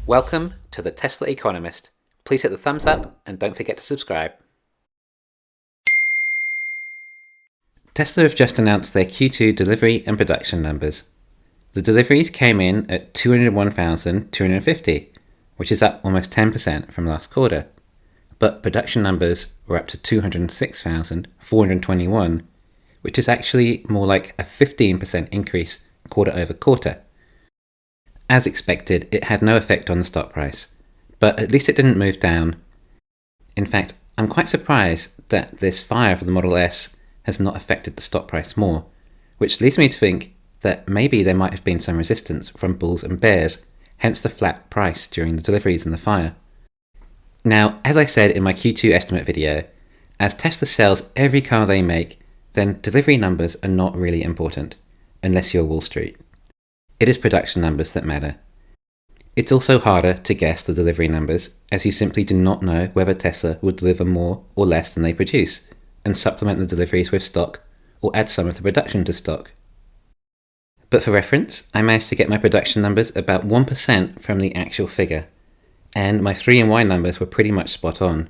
Welcome to the Tesla Economist. Please hit the thumbs up and don't forget to subscribe. Tesla have just announced their Q2 delivery and production numbers. The deliveries came in at 201,250, which is up almost 10% from last quarter. But production numbers were up to 206,421, which is actually more like a 15% increase quarter over quarter. As expected, it had no effect on the stock price, but at least it didn't move down. In fact, I'm quite surprised that this fire for the Model S has not affected the stock price more, which leads me to think that maybe there might have been some resistance from bulls and bears, hence the flat price during the deliveries and the fire. Now, as I said in my Q2 estimate video, as Tesla sells every car they make, then delivery numbers are not really important, unless you're Wall Street. It is production numbers that matter. It's also harder to guess the delivery numbers, as you simply do not know whether Tesla will deliver more or less than they produce, and supplement the deliveries with stock, or add some of the production to stock. But for reference, I managed to get my production numbers about 1% from the actual figure, and my 3 and Y numbers were pretty much spot on.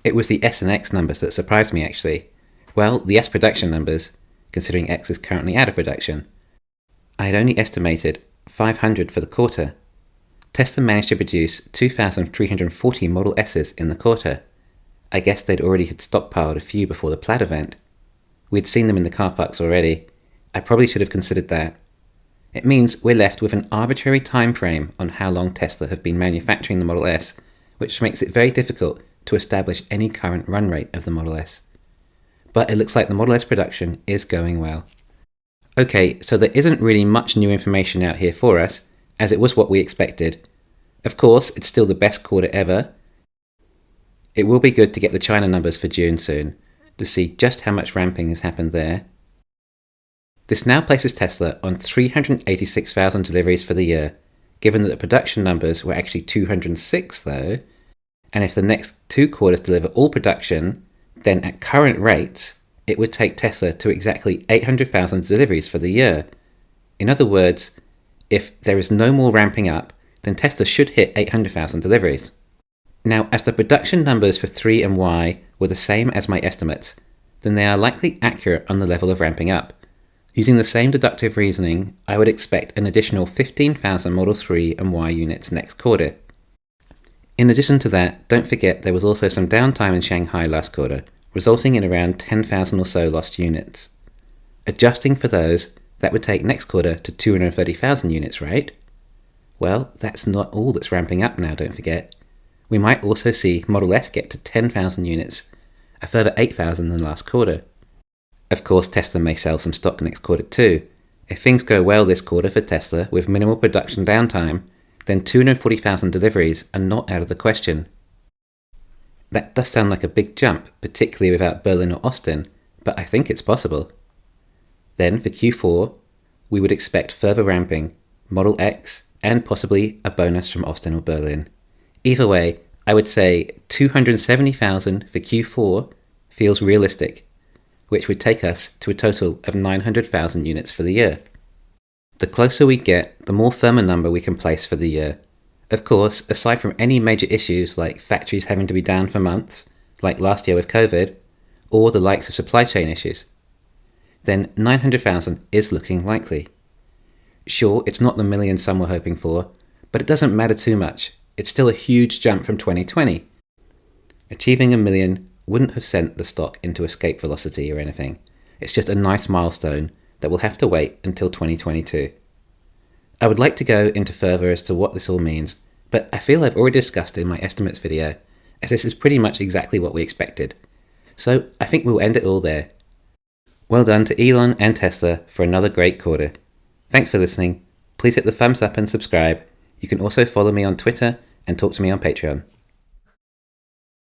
It was the S and X numbers that surprised me actually. Well, the S production numbers, considering X is currently out of production, I had only estimated 500 for the quarter. Tesla managed to produce 2,340 Model S's in the quarter. I guess they'd already had stockpiled a few before the Plaid event. We'd seen them in the car parks already. I probably should have considered that. It means we're left with an arbitrary time frame on how long Tesla have been manufacturing the Model S, which makes it very difficult to establish any current run rate of the Model S. But it looks like the Model S production is going well. Okay, so there isn't really much new information out here for us, as it was what we expected. Of course, it's still the best quarter ever. It will be good to get the China numbers for June soon, to see just how much ramping has happened there. This now places Tesla on 386,000 deliveries for the year, given that the production numbers were actually 206 though, and if the next 2 quarters deliver all production, then at current rates, it would take Tesla to exactly 800,000 deliveries for the year. In other words, if there is no more ramping up, then Tesla should hit 800,000 deliveries. Now, as the production numbers for 3 and Y were the same as my estimates, then they are likely accurate on the level of ramping up. Using the same deductive reasoning, I would expect an additional 15,000 Model 3 and Y units next quarter. In addition to that, don't forget there was also some downtime in Shanghai last quarter, resulting in around 10,000 or so lost units. Adjusting for those, that would take next quarter to 230,000 units, right? Well, that's not all that's ramping up now, don't forget. We might also see Model S get to 10,000 units, a further 8,000 than last quarter. Of course, Tesla may sell some stock next quarter too. If things go well this quarter for Tesla with minimal production downtime, then 240,000 deliveries are not out of the question. That does sound like a big jump, particularly without Berlin or Austin, but I think it's possible. Then for Q4, we would expect further ramping, Model X, and possibly a bonus from Austin or Berlin. Either way, I would say 270,000 for Q4 feels realistic, which would take us to a total of 900,000 units for the year. The closer we get, the more firm a number we can place for the year. Of course, aside from any major issues like factories having to be down for months, like last year with COVID, or the likes of supply chain issues, then 900,000 is looking likely. Sure, it's not the million some were hoping for, but it doesn't matter too much. It's still a huge jump from 2020. Achieving a million wouldn't have sent the stock into escape velocity or anything. It's just a nice milestone that will have to wait until 2022. I would like to go into further as to what this all means, but I feel I've already discussed it in my estimates video, as this is pretty much exactly what we expected. So I think we'll end it all there. Well done to Elon and Tesla for another great quarter. Thanks for listening. Please hit the thumbs up and subscribe. You can also follow me on Twitter and talk to me on Patreon.